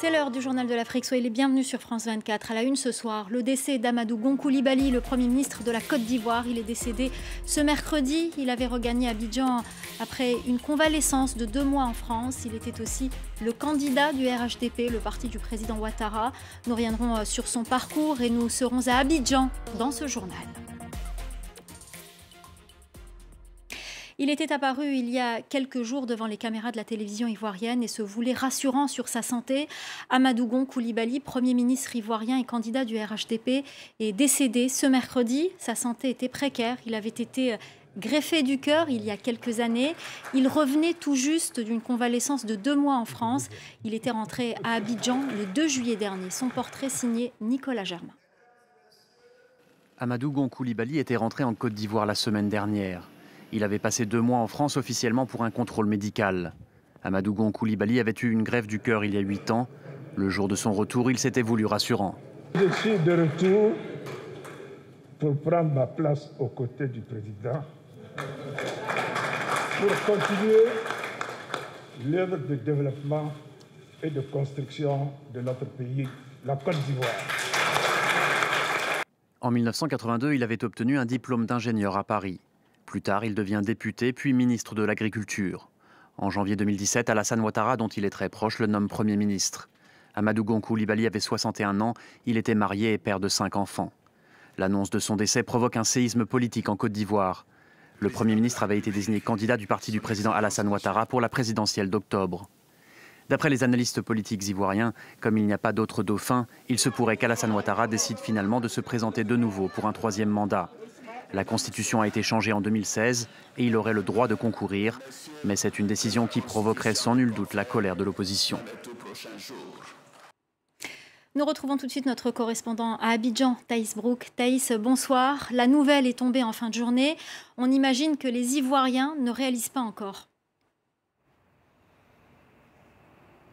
C'est l'heure du journal de l'Afrique. Soyez les bienvenus sur France 24. À la une ce soir, le décès d'Amadou Gon Coulibaly, le Premier ministre de la Côte d'Ivoire. Il est décédé ce mercredi. Il avait regagné Abidjan après une convalescence de 2 mois en France. Il était aussi le candidat du RHDP, le parti du président Ouattara. Nous reviendrons sur son parcours et nous serons à Abidjan dans ce journal. Il était apparu il y a quelques jours devant les caméras de la télévision ivoirienne et se voulait rassurant sur sa santé. Amadou Gon Coulibaly, Premier ministre ivoirien et candidat du RHDP, est décédé ce mercredi. Sa santé était précaire. Il avait été greffé du cœur il y a quelques années. Il revenait tout juste d'une convalescence de 2 mois en France. Il était rentré à Abidjan le 2 juillet dernier. Son portrait signé Nicolas Germain. Amadou Gon Coulibaly était rentré en Côte d'Ivoire la semaine dernière. Il avait passé 2 mois en France officiellement pour un contrôle médical. Amadou Gon Coulibaly avait eu une greffe du cœur il y a 8 ans. Le jour de son retour, il s'était voulu rassurant. Je suis de retour pour prendre ma place aux côtés du président, pour continuer l'œuvre de développement et de construction de notre pays, la Côte d'Ivoire. En 1982, il avait obtenu un diplôme d'ingénieur à Paris. Plus tard, il devient député, puis ministre de l'Agriculture. En janvier 2017, Alassane Ouattara, dont il est très proche, le nomme Premier ministre. Amadou Gon Coulibaly avait 61 ans, il était marié et père de 5 enfants. L'annonce de son décès provoque un séisme politique en Côte d'Ivoire. Le Premier ministre avait été désigné candidat du parti du président Alassane Ouattara pour la présidentielle d'octobre. D'après les analystes politiques ivoiriens, comme il n'y a pas d'autre dauphin, il se pourrait qu'Alassane Ouattara décide finalement de se présenter de nouveau pour un 3e mandat. La Constitution a été changée en 2016 et il aurait le droit de concourir. Mais c'est une décision qui provoquerait sans nul doute la colère de l'opposition. Nous retrouvons tout de suite notre correspondant à Abidjan, Thaïs Brouk. Thaïs, bonsoir. La nouvelle est tombée en fin de journée. On imagine que les Ivoiriens ne réalisent pas encore.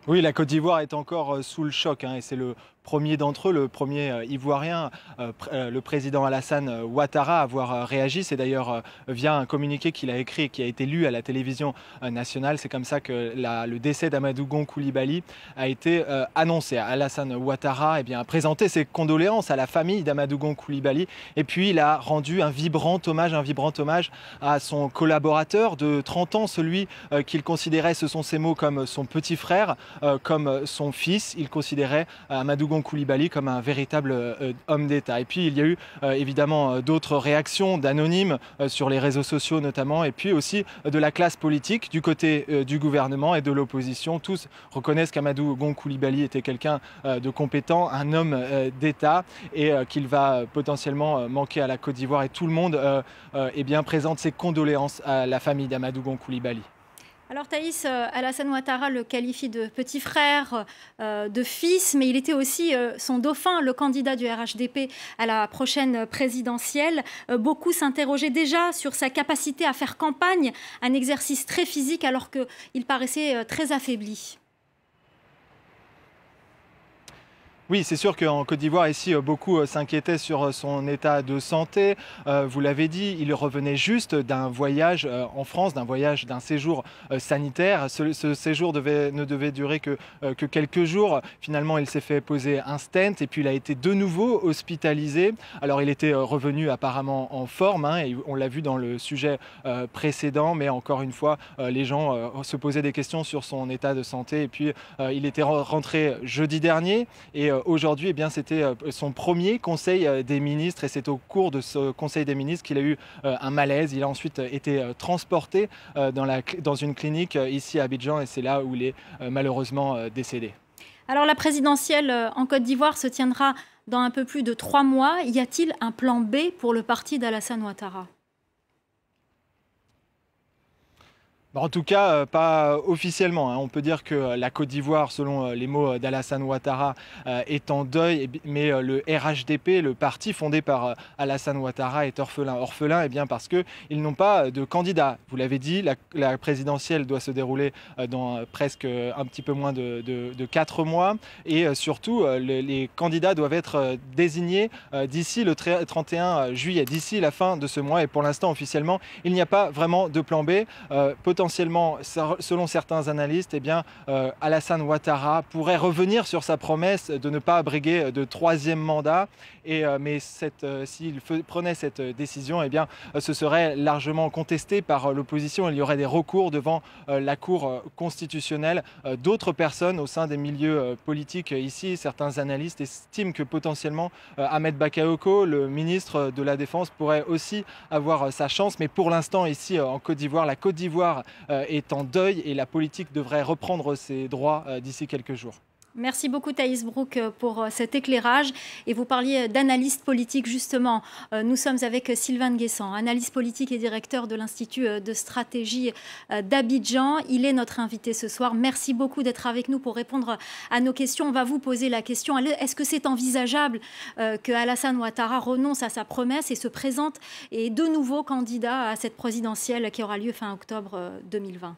Oui, la Côte d'Ivoire est encore sous le choc et c'est le premier d'entre eux, le premier ivoirien, le président Alassane Ouattara, à avoir réagi. C'est d'ailleurs via un communiqué qu'il a écrit et qui a été lu à la télévision nationale. C'est comme ça que le décès d'Amadou Gon Coulibaly a été annoncé. Alassane Ouattara a présenté ses condoléances à la famille d'Amadou Gon Coulibaly et puis il a rendu un vibrant hommage à son collaborateur de 30 ans, celui qu'il considérait, ce sont ses mots, comme son petit frère, comme son fils. Il considérait Amadou Gon Coulibaly comme un véritable homme d'État. Et puis il y a eu évidemment d'autres réactions d'anonymes sur les réseaux sociaux notamment, et puis aussi de la classe politique, du côté du gouvernement et de l'opposition. Tous reconnaissent qu'Amadou Gon Coulibaly était quelqu'un de compétent, un homme d'État, et qu'il va potentiellement manquer à la Côte d'Ivoire. Et tout le monde présente ses condoléances à la famille d'Amadou Gon Coulibaly. Alors Thaïs, Alassane Ouattara le qualifie de petit frère, de fils, mais il était aussi son dauphin, le candidat du RHDP à la prochaine présidentielle. Beaucoup s'interrogeaient déjà sur sa capacité à faire campagne, un exercice très physique alors qu'il paraissait très affaibli. Oui, c'est sûr qu'en Côte d'Ivoire, ici, beaucoup s'inquiétaient sur son état de santé. Vous l'avez dit, il revenait juste d'un voyage en France, d'un séjour sanitaire. Ce séjour ne devait durer que quelques jours. Finalement, il s'est fait poser un stent et puis il a été de nouveau hospitalisé. Alors, il était revenu apparemment en forme, et on l'a vu dans le sujet précédent. Mais encore une fois, les gens se posaient des questions sur son état de santé. Et puis, il était rentré jeudi dernier et aujourd'hui, c'était son premier conseil des ministres et c'est au cours de ce conseil des ministres qu'il a eu un malaise. Il a ensuite été transporté dans une clinique ici à Abidjan et c'est là où il est malheureusement décédé. Alors la présidentielle en Côte d'Ivoire se tiendra dans un peu plus de 3 mois. Y a-t-il un plan B pour le parti d'Alassane Ouattara ? En tout cas, pas officiellement. On peut dire que la Côte d'Ivoire, selon les mots d'Alassane Ouattara, est en deuil, mais le RHDP, le parti fondé par Alassane Ouattara, est orphelin. Orphelin, parce qu'ils n'ont pas de candidat. Vous l'avez dit, la présidentielle doit se dérouler dans presque un petit peu moins de 4 mois. Et surtout, les candidats doivent être désignés d'ici le 31 juillet, d'ici la fin de ce mois. Et pour l'instant, officiellement, il n'y a pas vraiment de plan B. Potentiellement, potentiellement, selon certains analystes, eh bien, Alassane Ouattara pourrait revenir sur sa promesse de ne pas briguer de troisième mandat. Mais s'il prenait cette décision, eh bien, ce serait largement contesté par l'opposition. Il y aurait des recours devant la Cour constitutionnelle. D'autres personnes au sein des milieux politiques ici, certains analystes estiment que potentiellement Ahmed Bakayoko, le ministre de la Défense, pourrait aussi avoir sa chance. Mais pour l'instant, ici en Côte d'Ivoire, la Côte d'Ivoire est en deuil et la politique devrait reprendre ses droits d'ici quelques jours. Merci beaucoup Thaïs Brook pour cet éclairage. Et vous parliez d'analyste politique justement. Nous sommes avec Sylvain Nguessan, analyste politique et directeur de l'Institut de stratégie d'Abidjan. Il est notre invité ce soir. Merci beaucoup d'être avec nous pour répondre à nos questions. On va vous poser la question. Est-ce que c'est envisageable que Alassane Ouattara renonce à sa promesse et se présente et de nouveau candidat à cette présidentielle qui aura lieu fin octobre 2020 ?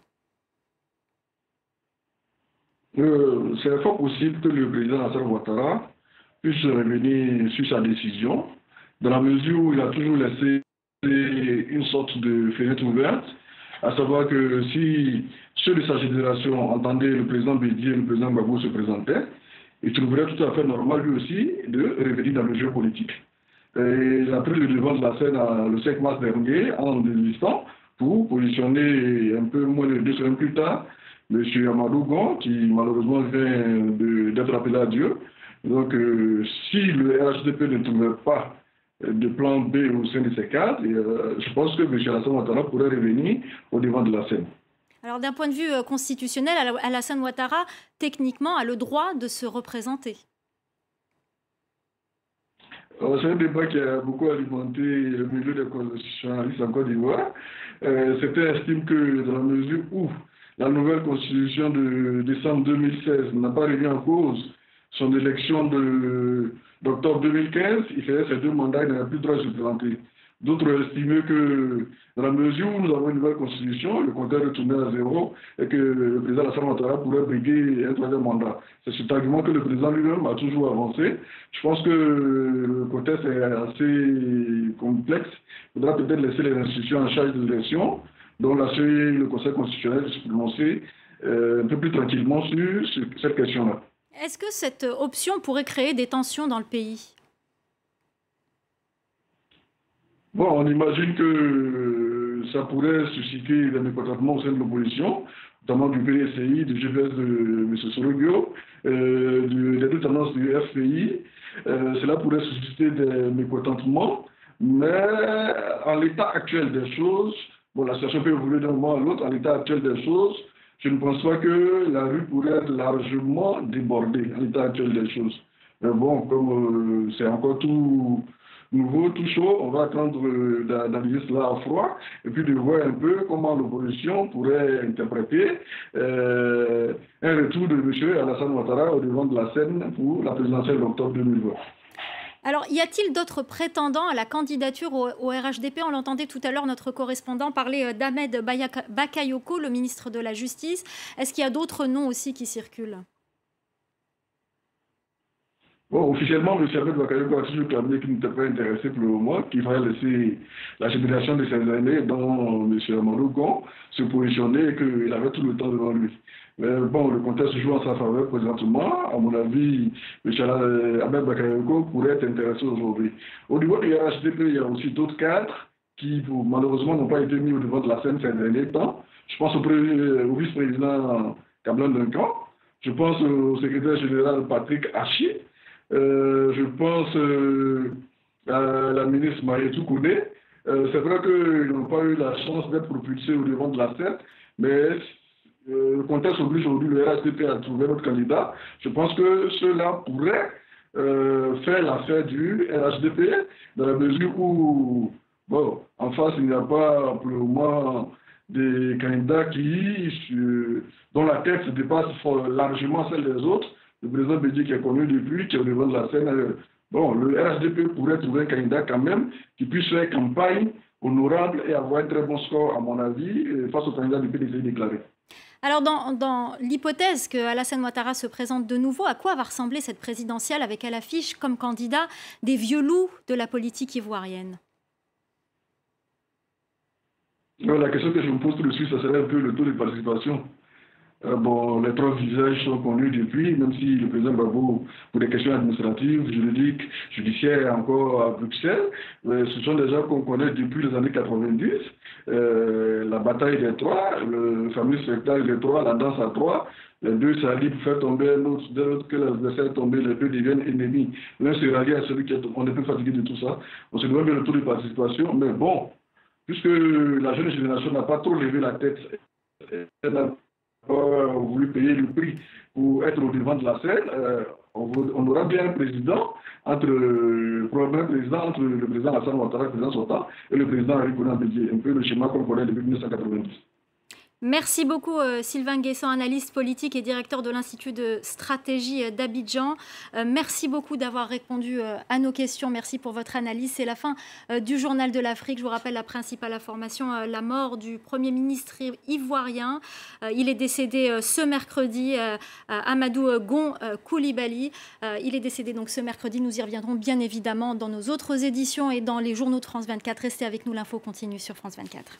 C'est fort possible que le président Alassane Ouattara puisse revenir sur sa décision, dans la mesure où il a toujours laissé une sorte de fenêtre ouverte, à savoir que si ceux de sa génération entendaient le président Bédié et le président Gbagbo se présenter, il trouverait tout à fait normal lui aussi de revenir dans le jeu politique. Et il a pris le devant de la scène le 5 mars dernier en désistant pour positionner un peu moins de 2 semaines plus tard M. Amadou Gon, qui malheureusement vient d'être appelé à Dieu. Donc, si le RHDP ne trouvait pas de plan B au sein de ces cadres, je pense que M. Alassane Ouattara pourrait revenir au devant de la scène. Alors, d'un point de vue constitutionnel, Alassane Ouattara, techniquement, a le droit de se représenter. C'est un débat qui a beaucoup alimenté le milieu des constitutionnalistes en Côte d'Ivoire. Certains estiment que dans la mesure où la nouvelle constitution de décembre 2016 n'a pas remis en cause son élection d'octobre 2015, il faisait ses 2 mandats, il n'avait plus le droit de se présenter. D'autres estimaient que dans la mesure où nous avons une nouvelle constitution, le compteur est retourné à 0 et que le président Alassane Ouattara pourrait briguer un 3e mandat. C'est cet argument que le président lui-même a toujours avancé. Je pense que le contexte est assez complexe. Il faudra peut-être laisser les institutions en charge de l'élection, donc là, le Conseil constitutionnel de se prononcer un peu plus tranquillement sur cette question-là. Est-ce que cette option pourrait créer des tensions dans le pays ? Bon, on imagine que ça pourrait susciter des mécontentements au sein de l'opposition, notamment du PSI, du GPS de M. Sorogio, des deux tendances du FPI. Cela pourrait susciter des mécontentements, mais en l'état actuel des choses, bon, la situation peut évoluer d'un moment à l'autre. En l'état actuel des choses, je ne pense pas que la rue pourrait être largement débordée, en l'état actuel des choses. Mais bon, comme c'est encore tout nouveau, tout chaud, on va attendre d'analyser cela à froid et puis de voir un peu comment l'opposition pourrait interpréter un retour de M. Alassane Ouattara au devant de la scène pour la présidentielle d'octobre 2020. Alors, y a-t-il d'autres prétendants à la candidature au RHDP ? On l'entendait tout à l'heure, notre correspondant parlait d'Ahmed Bakayoko, le ministre de la Justice. Est-ce qu'il y a d'autres noms aussi qui circulent ? Bon, officiellement, M. Ahmed Bakayoko a toujours clamé qu'il n'était pas intéressé pour le moment, qu'il fallait laisser la génération de ses aînés, dont M. Amadou Gon, se positionner et qu'il avait tout le temps devant lui. Mais bon, le contexte joue en sa faveur présentement. À mon avis, M. Ahmed Bakayoko pourrait être intéressé aujourd'hui. Au niveau du RHDP, il y a aussi d'autres cadres qui, malheureusement, n'ont pas été mis au devant de la scène ces derniers temps. Je pense au vice-président Kamlan Duncan. Je pense au secrétaire général Patrick Hachi. Je pense à la ministre Marietou Kouné. C'est vrai qu'ils n'ont pas eu la chance d'être propulsés au devant de la scène, mais le contexte oblige aujourd'hui le RHDP à trouver notre candidat. Je pense que cela pourrait faire l'affaire du RHDP dans la mesure où, bon, en face, il n'y a pas pour le moment des candidats dont la tête dépasse largement celle des autres. Le président Bédié qui est connu depuis, qui est au devant de la scène, bon, le RHDP pourrait trouver un candidat quand même qui puisse faire campagne honorable et avoir un très bon score, à mon avis, face au candidat du PDC déclaré. Alors, dans l'hypothèse que Alassane Ouattara se présente de nouveau, à quoi va ressembler cette présidentielle avec à l'affiche comme candidat des vieux loups de la politique ivoirienne ? La question que je me pose tout de suite, ça serait un peu le taux de participation. Bon, les trois visages sont connus depuis, même si le président Gbagbo, pour des questions administratives, juridiques, judiciaires, est encore à Bruxelles, ce sont des gens qu'on connaît depuis les années 90. La bataille des trois, le fameux spectacle des trois, la danse à trois, les deux s'allient pour faire tomber un autre, dès lors que l'adversaire est tombé, les deux deviennent ennemis. L'un se rallie à celui qui est, on est peu fatigué de tout ça. On se demande bien le taux de participation, mais bon, puisque la jeune génération n'a pas trop levé la tête, elle n'a voulu payer le prix pour être au devant de la scène, on aura bien un président probablement entre le président Alassane Ouattara, le président Sota, et le président Henri Konan Bédié, un peu le schéma qu'on connaît depuis 1990. Merci beaucoup Sylvain Guessant, analyste politique et directeur de l'Institut de stratégie d'Abidjan. Merci beaucoup d'avoir répondu à nos questions. Merci pour votre analyse. C'est la fin du Journal de l'Afrique. Je vous rappelle la principale information, la mort du Premier ministre ivoirien. Il est décédé ce mercredi, Amadou Gon Coulibaly. Il est décédé donc ce mercredi. Nous y reviendrons bien évidemment dans nos autres éditions et dans les journaux de France 24. Restez avec nous, l'info continue sur France 24.